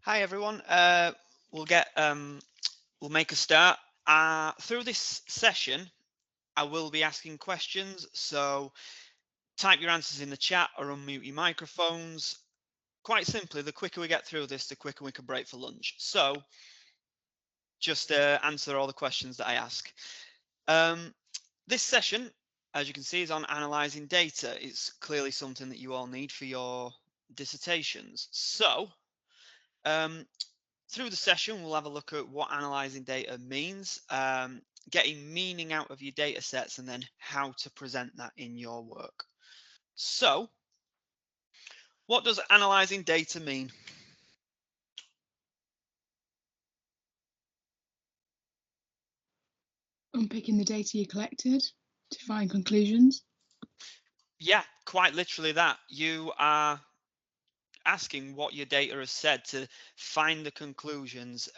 Hi everyone. We'll make a start. Through this session, I will be asking questions. So type your answers in the chat or unmute your microphones. Quite simply, the quicker we get through this, the quicker we can break for lunch. So just answer all the questions that I ask. This session, as you can see, is on analysing data. It's clearly something that you all need for your dissertations. So through the session, we'll have a look at what analysing data means, getting meaning out of your data sets, and then how to present that in your work. So, what does analysing data mean? Unpicking the data you collected to find conclusions. Yeah, quite literally that. You are asking what your data has said to find the conclusions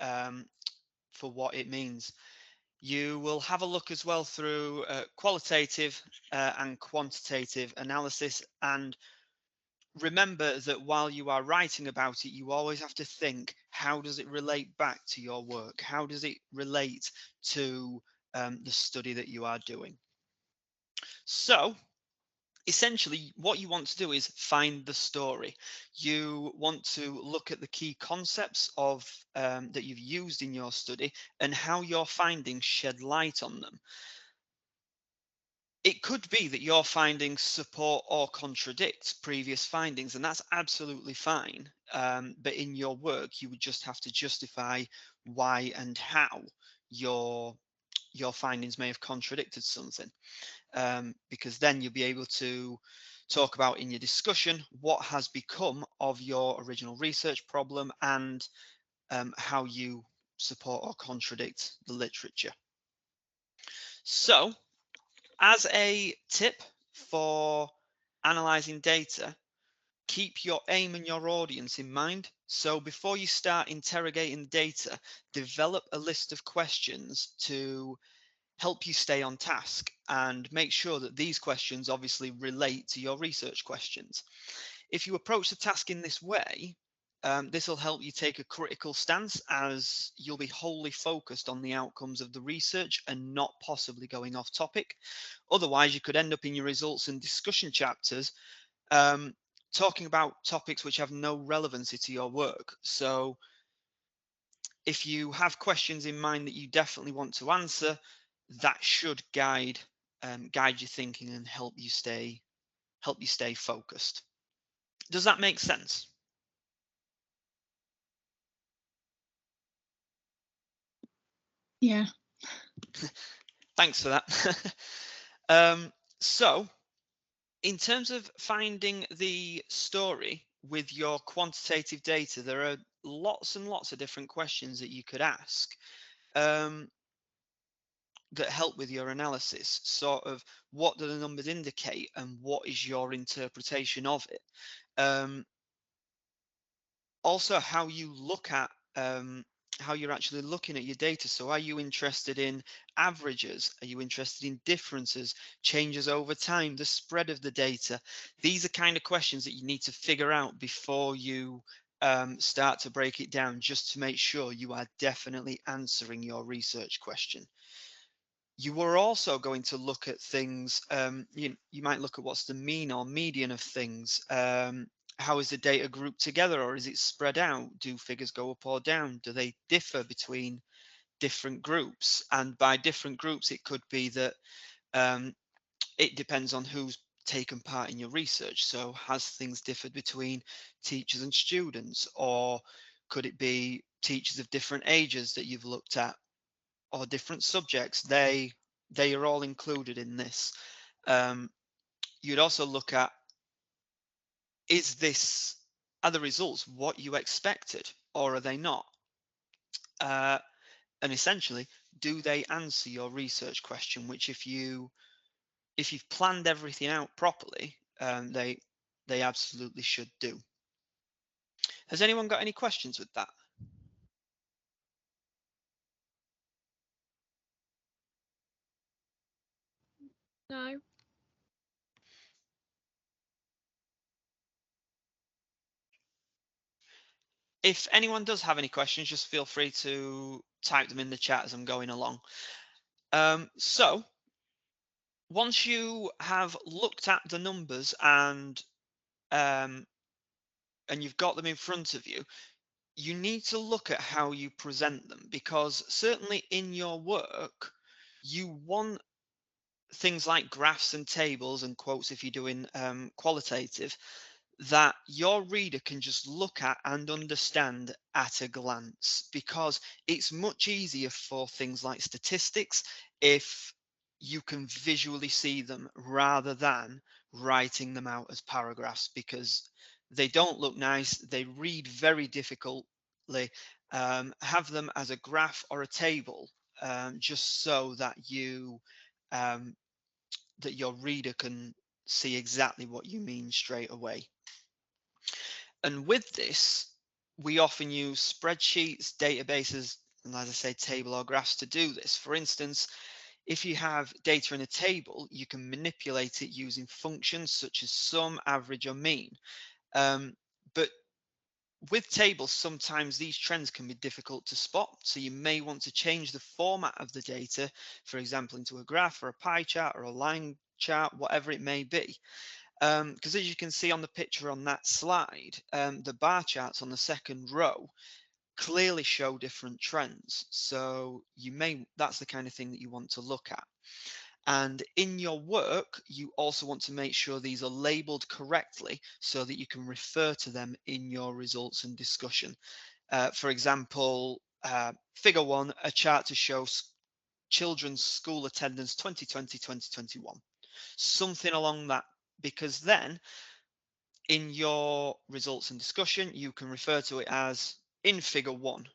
for what it means. You will have a look as well through qualitative and quantitative analysis, and remember that while you are writing about it, you always have to think, how does it relate back to your work? How does it relate to the study that you are doing? So essentially, what you want to do is find the story. You want to look at the key concepts of that you've used in your study and how your findings shed light on them. It could be that your findings support or contradict previous findings, and that's absolutely fine. But in your work, you would just have to justify why and how your your findings may have contradicted something, because then you'll be able to talk about in your discussion what has become of your original research problem and how you support or contradict the literature. So, as a tip for analyzing data, keep your aim and your audience in mind. So before you start interrogating data, develop a list of questions to help you stay on task and make sure that these questions obviously relate to your research questions. If you approach the task in this way, this will help you take a critical stance, as you'll be wholly focused on the outcomes of the research and not possibly going off topic. Otherwise, you could end up in your results and discussion chapters talking about topics which have no relevancy to your work. So if you have questions in mind that you definitely want to answer, that should guide your thinking and help you stay focused. Does that make sense? Yeah. Thanks for that. So, in terms of finding the story with your quantitative data, there are lots and lots of different questions that you could ask that help with your analysis. Sort of, what do the numbers indicate, and what is your interpretation of it? Also, how you look at how you're actually looking at your data. So are you interested in averages? Are you interested in differences, changes over time, the spread of the data? These are kind of questions that you need to figure out before you start to break it down, just to make sure you are definitely answering your research question. You are also going to look at things, you might look at what's the mean or median of things. How is the data grouped together, or is it spread out? Do figures go up or down? Do they differ between different groups? And by different groups, it could be that it depends on who's taken part in your research. So has things differed between teachers and students, or could it be teachers of different ages that you've looked at, or different subjects? They are all included in this. You'd also look at, are the results what you expected, or are they not? And essentially, do they answer your research question? Which, if you've planned everything out properly, they absolutely should do. Has anyone got any questions with that? No. If anyone does have any questions, just feel free to type them in the chat as I'm going along. So once you have looked at the numbers um, and you've got them in front of you, you need to look at how you present them, because certainly in your work, you want things like graphs and tables and quotes if you're doing qualitative, that your reader can just look at and understand at a glance, because it's much easier for things like statistics if you can visually see them rather than writing them out as paragraphs, because they don't look nice, they read very difficultly. Have them as a graph or a table, just so um, that your reader can see exactly what you mean straight away. And with this, we often use spreadsheets, databases, and as I say, table or graphs to do this. For instance, if you have data in a table, you can manipulate it using functions such as sum, average, or mean. But with tables, sometimes these trends can be difficult to spot. So you may want to change the format of the data, for example, into a graph or a pie chart or a line chart, whatever it may be. Because as you can see on the picture on that slide, the bar charts on the second row clearly show different trends. So that's the kind of thing that you want to look at. And in your work, you also want to make sure these are labeled correctly so that you can refer to them in your results and discussion. For example, figure 1, a chart to show children's school attendance 2020-2021. Something along that, because then in your results and discussion, you can refer to it as in figure 1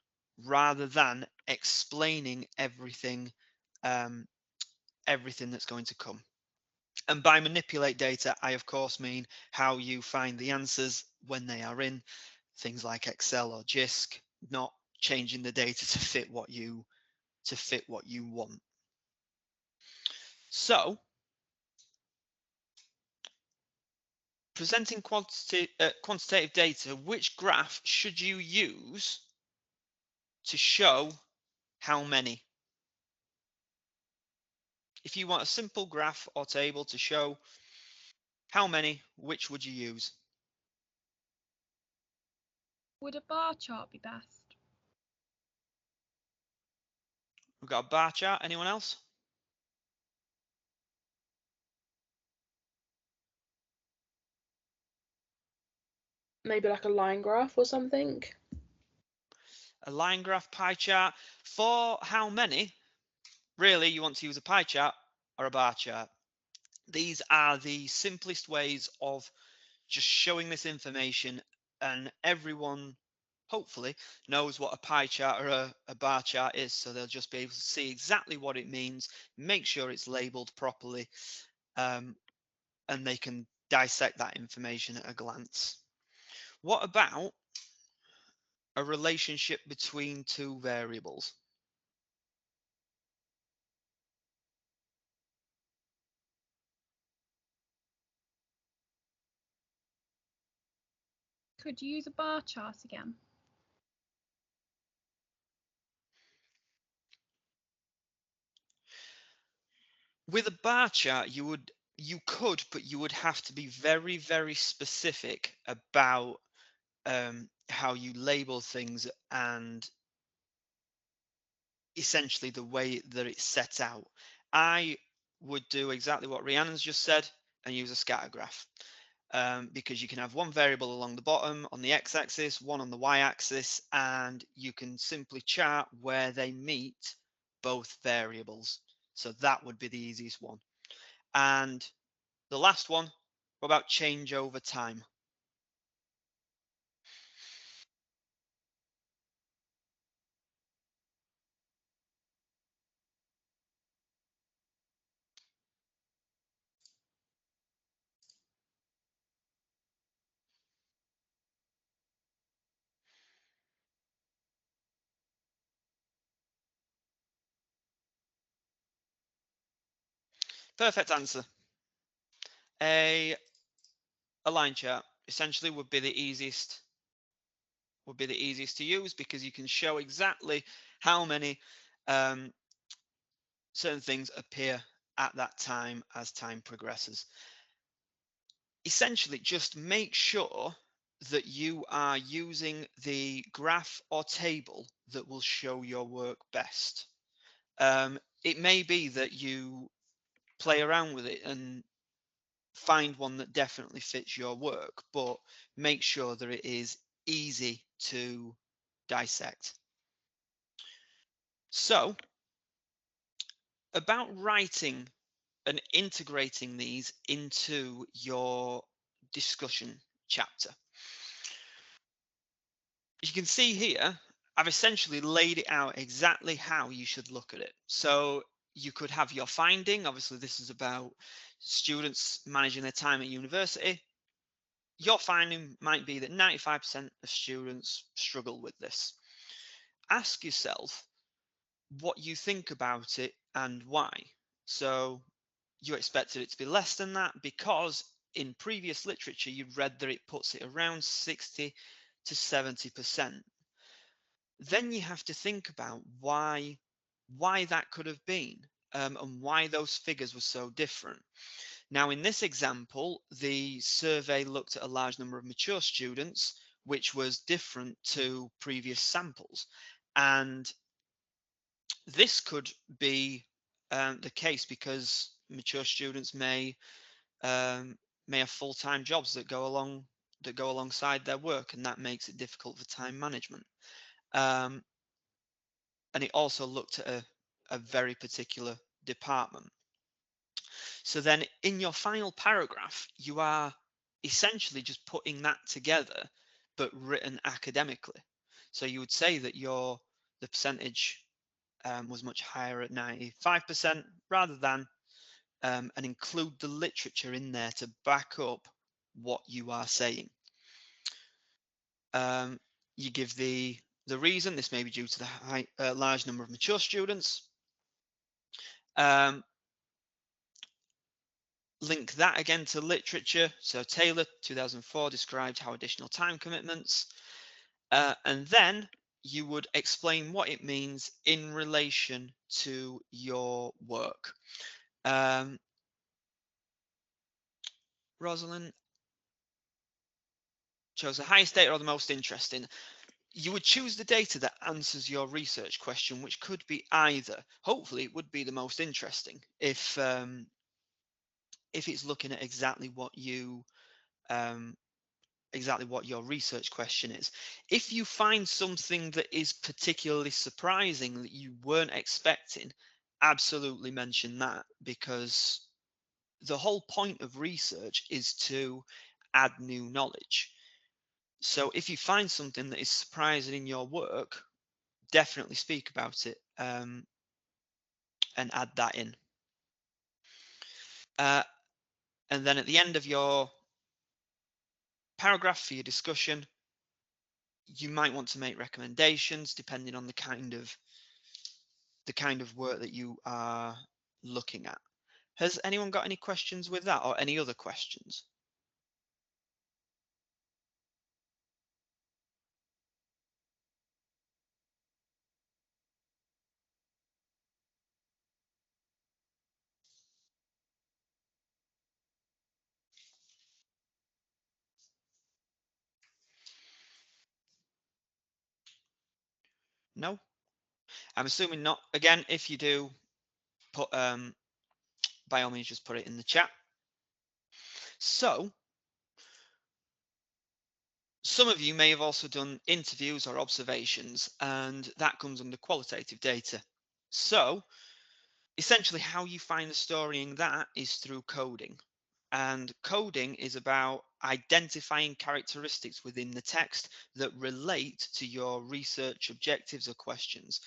rather than explaining um, everything that's going to come. And by manipulate data, I of course mean how you find the answers when they are in things like Excel or JISC, not changing the data to fit what you want. So presenting quantitative data, which graph should you use to show how many? If you want a simple graph or table to show how many, which would you use? Would a bar chart be best? We've got a bar chart. Anyone else? Maybe like a line graph or something. A line graph, pie chart. For how many, really, you want to use a pie chart or a bar chart. These are the simplest ways of just showing this information, and everyone hopefully knows what a pie chart or a bar chart is, so they'll just be able to see exactly what it means, make sure it's labeled properly, and they can dissect that information at a glance. What about a relationship between two variables? Could you use a bar chart again? With a bar chart, you could, but you would have to be very, very specific about how you label things and essentially the way that it's set out. I would do exactly what Rhiannon's just said and use a scatter graph, because you can have one variable along the bottom on the x-axis, one on the y-axis, and you can simply chart where they meet both variables. So that would be the easiest one. And the last one, what about change over time? Perfect answer. A line chart essentially would be the easiest would be the easiest to use, because you can show exactly how many certain things appear at that time as time progresses. Essentially, just make sure that you are using the graph or table that will show your work best. It may be that you play around with it and find one that definitely fits your work, but make sure that it is easy to dissect. So, about writing and integrating these into your discussion chapter. As you can see here, I've essentially laid it out exactly how you should look at it. So you could have your finding. Obviously, this is about students managing their time at university. Your finding might be that 95% of students struggle with this. Ask yourself what you think about it and why. So you expected it to be less than that because in previous literature you've read that it puts it around 60 to 70%. Then you have to think about why that could have been, and why those figures were so different. Now, in this example, the survey looked at a large number of mature students, which was different to previous samples. And this could be the case because mature students may have full-time jobs that go alongside their work, and that makes it difficult for time management. And it also looked at a very particular department. So then in your final paragraph, you are essentially just putting that together, but written academically. So you would say that the percentage was much higher at 95% rather than, and include the literature in there to back up what you are saying. You give the reason. This may be due to the large number of mature students. Link that again to literature. So Taylor, 2004, described how additional time commitments, and then you would explain what it means in relation to your work. Rosalind chose the highest data or the most interesting. You would choose the data that answers your research question, which could be either. Hopefully, it would be the most interesting if it's looking at exactly what your research question is. If you find something that is particularly surprising that you weren't expecting, absolutely mention that, because the whole point of research is to add new knowledge. So if you find something that is surprising in your work, definitely speak about it, and add that in. And then at the end of your paragraph for your discussion, you might want to make recommendations depending on the kind of work that you are looking at. Has anyone got any questions with that, or any other questions? No? I'm assuming not. Again, if you do, put by all means just put it in the chat. So some of you may have also done interviews or observations, and that comes under qualitative data. So essentially how you find the story in that is through coding. And coding is about identifying characteristics within the text that relate to your research objectives or questions.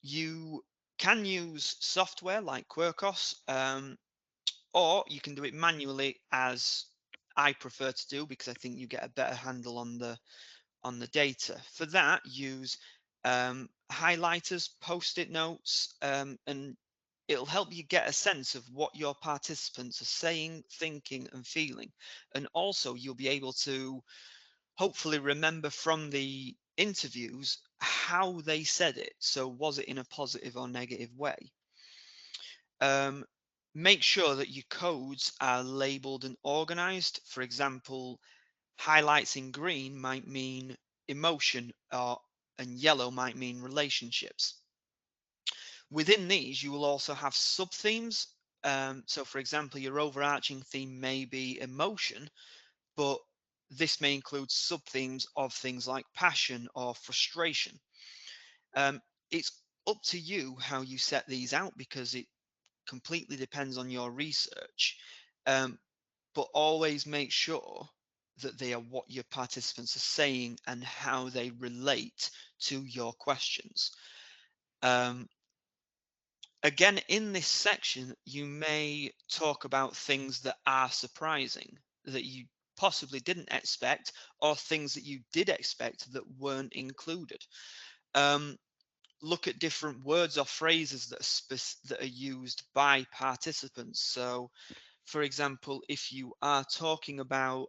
You can use software like Quirkos, or you can do it manually, as I prefer to do, because I think you get a better handle on the data. For that, use highlighters, post-it notes, and it'll help you get a sense of what your participants are saying, thinking, and feeling. And also, you'll be able to hopefully remember from the interviews how they said it. So was it in a positive or negative way? Make sure that your codes are labeled and organized. For example, highlights in green might mean emotion, and yellow might mean relationships. Within these, you will also have sub-themes. So for example, your overarching theme may be emotion, but this may include sub-themes of things like passion or frustration. It's up to you how you set these out, because it completely depends on your research. But always make sure that they are what your participants are saying and how they relate to your questions. Again, in this section, you may talk about things that are surprising, that you possibly didn't expect, or things that you did expect that weren't included. Look at different words or phrases that are used by participants. So, for example, if you are talking about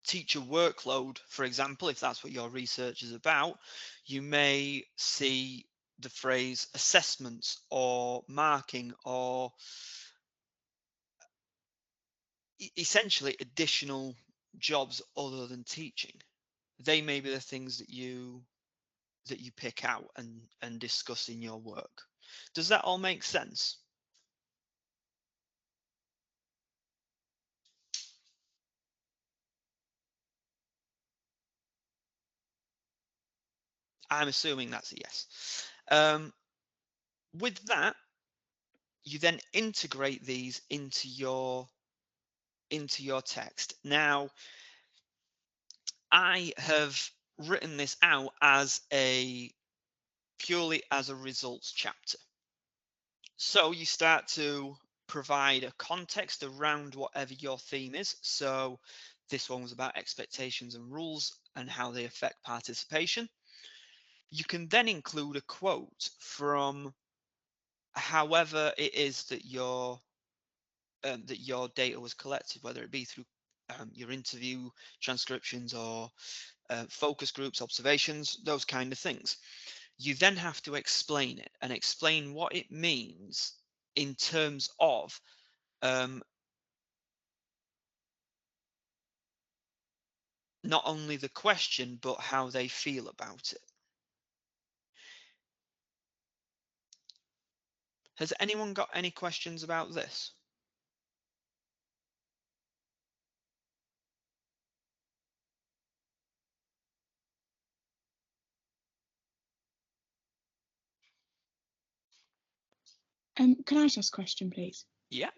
teacher workload, for example, if that's what your research is about, you may see the phrase assessments or marking, or essentially additional jobs other than teaching. They may be the things that you pick out and discuss in your work. Does that all make sense? I'm assuming that's a yes. With that, you then integrate these into your text. Now, I have written this out as purely as a results chapter. So you start to provide a context around whatever your theme is. So this one was about expectations and rules and how they affect participation. You can then include a quote from however it is that your data was collected, whether it be through your interview transcriptions or focus groups, observations, those kind of things. You then have to explain it and explain what it means in terms of not only the question, but how they feel about it. Has anyone got any questions about this? Can I just ask a question, please? Yeah.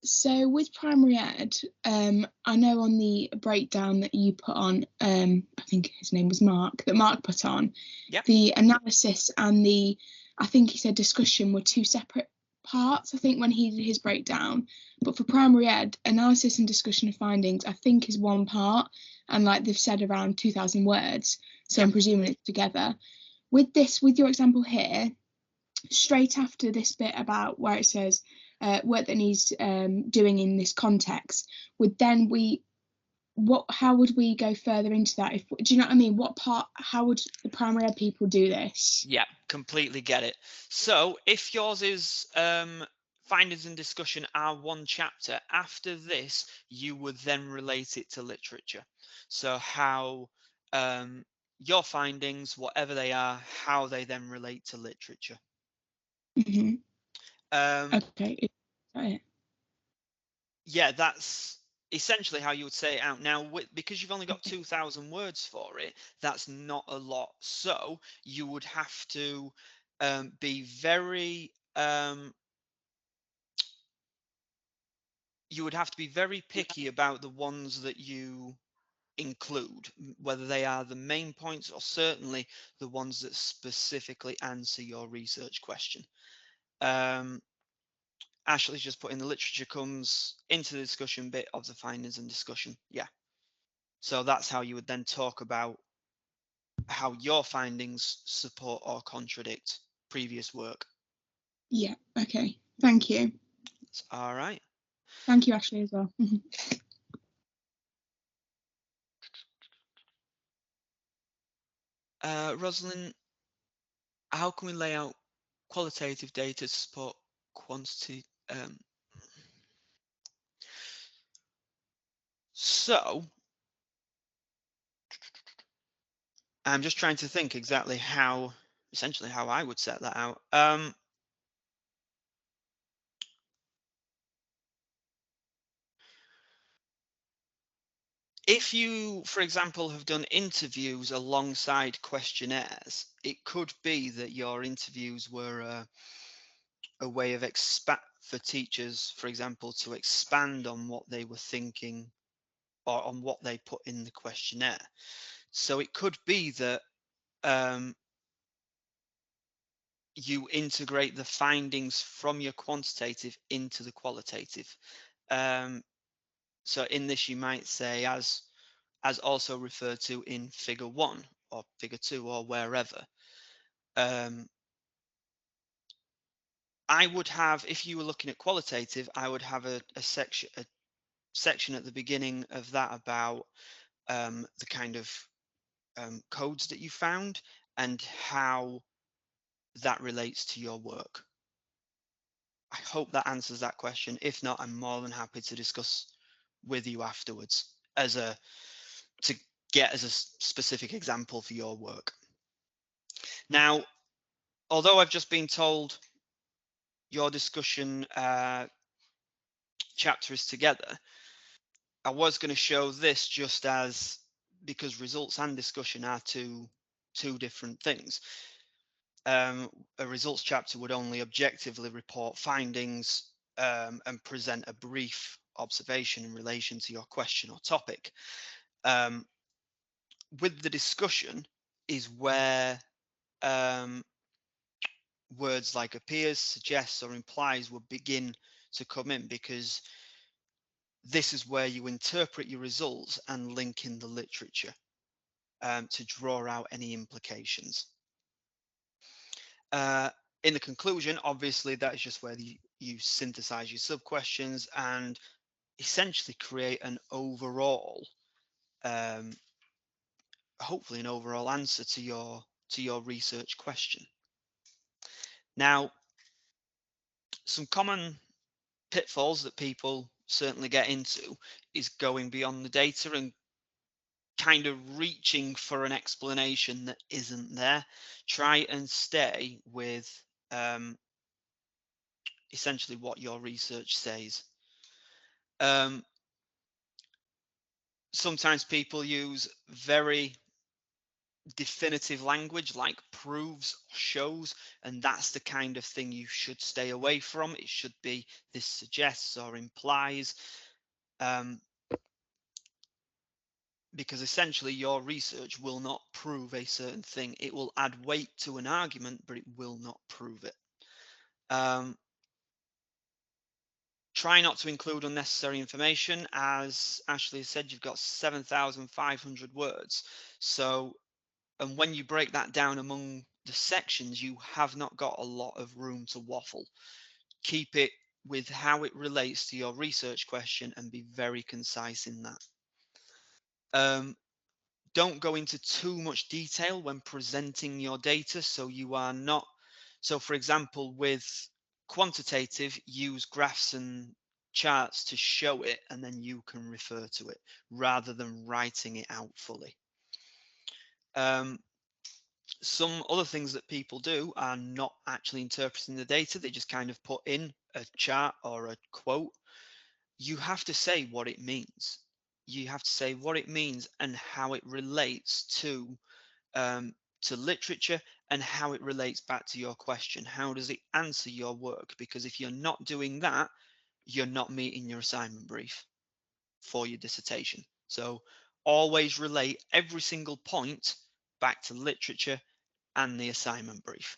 So with primary ed, I know on the breakdown that you put on, I think his name was Mark, that Mark put on, Yep. the analysis and I think he said discussion were two separate parts, I think, when he did his breakdown. But for primary ed, analysis and discussion of findings, I think, is one part, and like they've said, around 2,000 words. So Yep. I'm presuming it's together. With your example here, straight after this bit about where it says work that needs doing in this context, how would we go further into that? Do you know what I mean? How would the primary ed people do this? Yeah, completely get it. So if yours is findings and discussion are one chapter, after this you would then relate it to literature. So how your findings, whatever they are, how they then relate to literature. Mm-hmm. Okay. Is that it? Yeah, that's essentially how you would say it out. Now, because you've only got 2,000 words for it, that's not a lot. So you would have to be very picky about the ones that you include, whether they are the main points or certainly the ones that specifically answer your research question. Ashley's just put in the literature comes into the discussion bit of the findings and discussion. Yeah. So that's how you would then talk about how your findings support or contradict previous work. Yeah. Okay. Thank you. All right. Thank you, Ashley, as well. Rosalind, how can we lay out qualitative data to support quantity? So I'm just trying to think exactly essentially how I would set that out. If you, for example, have done interviews alongside questionnaires, it could be that your interviews were a way of for teachers, for example, to expand on what they were thinking or on what they put in the questionnaire. So it could be that you integrate the findings from your quantitative into the qualitative. So in this, you might say, as also referred to in figure 1 or figure 2 or wherever. I would have, if you were looking at qualitative, I would have a section at the beginning of that about the kind of codes that you found and how that relates to your work. I hope that answers that question. If not, I'm more than happy to discuss with you afterwards to get as a specific example for your work. Now, although I've just been told your discussion chapter is together, I was going to show this just as because results and discussion are two different things. A results chapter would only objectively report findings and present a brief observation in relation to your question or topic. With the discussion is where words like appears, suggests, or implies will begin to come in, because this is where you interpret your results and link in the literature to draw out any implications. In the conclusion, obviously, that is just where you synthesize your sub-questions and essentially create an overall, hopefully an overall answer to your research question. Now, some common pitfalls that people certainly get into is going beyond the data and kind of reaching for an explanation that isn't there. Try and stay with essentially what your research says. Sometimes people use very definitive language like proves, shows, and that's the kind of thing you should stay away from. It should be this suggests or implies, because essentially your research will not prove a certain thing. It will add weight to an argument, but it will not prove it. Try not to include unnecessary information. As Ashley said, you've got 7,500 words. So, and when you break that down among the sections, you have not got a lot of room to waffle. Keep it with how it relates to your research question and be very concise in that. Don't go into too much detail when presenting your data, so you are not. So, for example, with quantitative, use graphs and charts to show it, and then you can refer to it rather than writing it out fully. Some other things that people do are not actually interpreting the data. They just kind of put in a chart or a quote. You have to say what it means. You have to say what it means and how it relates to literature and how it relates back to your question. How does it answer your work? Because if you're not doing that, you're not meeting your assignment brief for your dissertation. So always relate every single point back to literature and the assignment brief.